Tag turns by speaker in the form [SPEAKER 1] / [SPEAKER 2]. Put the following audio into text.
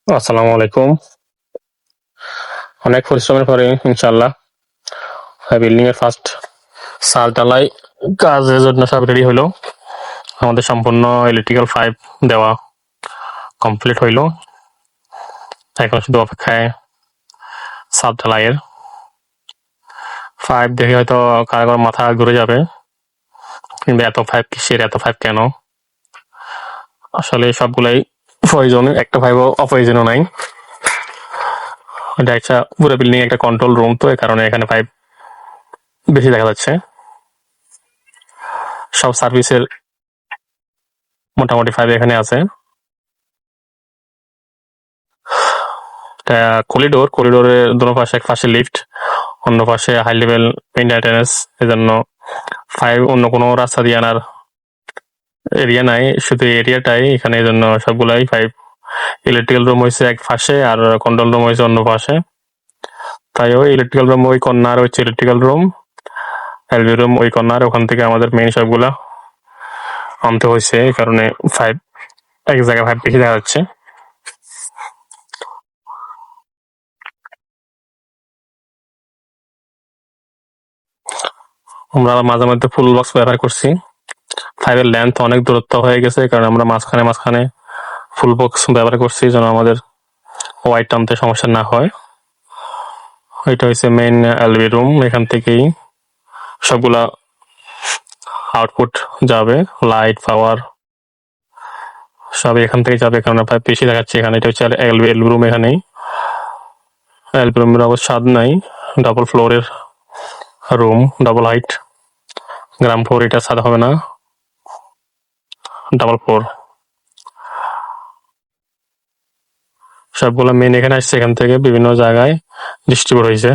[SPEAKER 1] আসসালামু আলাইকুম। অনেক পরিশ্রমের পরে ইনশাআল্লাহ বিল্ডিং এর ফার্স্ট সাল ঢালাই কাজের জন্য সব রেডি হইলো। আমাদের সম্পূর্ণ ইলেকট্রিক্যাল পাইপ দেওয়া কমপ্লিট হইলো। এখন শুধু অপেক্ষায় সাল ঢালাইয়ের। পাইপ দেখে হয়তো কারো মাথা ঘুরে যাবে, কিন্তু এত পাইপ কিসের, এত পাইপ কেন? আসলে সবগুলাই প্রয়োজন, একটা পাইপও অপ্রয়োজনও নাই। এটা একটা পুরো বিল্ডিং একটা কন্ট্রোল রুম, তো এই কারণে এখানে পাইপ বেশি দেখা যাচ্ছে। সব সার্ভিসের মোটামুটি পাইপ এখানে আছে। করিডোরের দুনো পাশে, এক পাশে লিফট, অন্য পাশে হাই লেভেল মেইনটেনেন্স। এজন্য পাইপ অন্য কোনো রাস্তা দিয়ে আনার এরিয়া নাই, শুধু এরিয়াটাই এখানে। এই জন্য সবগুলাই পাইপ। ইলেকট্রিক্যাল রুম হয়েছে এক পাশে আর কন্ট্রোল রুম হয়েছে অন্য পাশে। তাই ওই ইলেকট্রিক্যাল রুম ওই কর্নার হচ্ছে ইলেকট্রিক্যাল রুম, এলভি রুম ওই কর্নার। ওখান থেকে আমাদের মেইন সবগুলা আনতে হয়েছে, এই কারণে পাইপ এক জায়গায় পাইপ বেশি দেখা যাচ্ছে। আমরা মাঝে মধ্যে ফুল বক্স ব্যবহার করছি। পাইপের লেন্থ অনেক দূরত্ব হয়ে গেছে, কারণ আমরা মাঝখানে মাঝখানে ফুল বক্স ব্যবহার করছি, যেন আমাদের ওয়াইড টানতে সমস্যা না হয়। এটা হচ্ছে মেইন এলভি রুম। এখান থেকেই সবগুলা আউটপুট যাবে, লাইট, পাওয়ার সব এখান থেকে যাবে। কারণ পাইপ বেশি দেখাচ্ছে এখানে। এটা হচ্ছে এলভি রুম। এখানেই এলভি রুমের অবশ্য স্বাদ নাই, ডাবল ফ্লোরের room, double height. Ground floor এটা সাদা হবে না, ডাবল ফ্লোর। সবগুলো মেন এখানে আসছে, এখান থেকে বিভিন্ন জায়গায় ডিস্ট্রিবিউট হয়েছে।